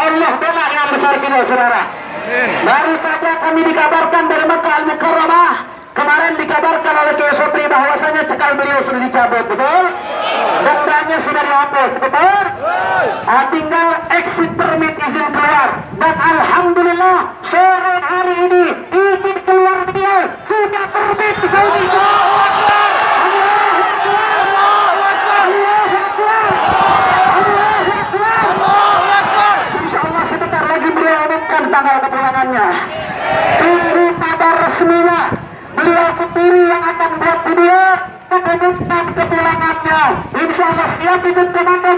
Allah bela yang besar kita saudara. Baru saja kami dikabarkan dari Makkah Al-Mukarramah, kemarin dikabarkan oleh Kiai Sopri bahwasanya cekal beliau sudah dicabut, betul? Dendanya sudah dihapus, betul? Tinggal exit permit, izin keluar. Dan alhamdulillah sore hari ini izin keluar beliau sudah terbit di Saudi. Insyaallah sebentar lagi beliau umumkan tanggal kepulangannya. Tunggu kabar resminya. Beliau sendiri yang akan buat video mengumumkan kepulangannya. Insyaallah siap ikut komandan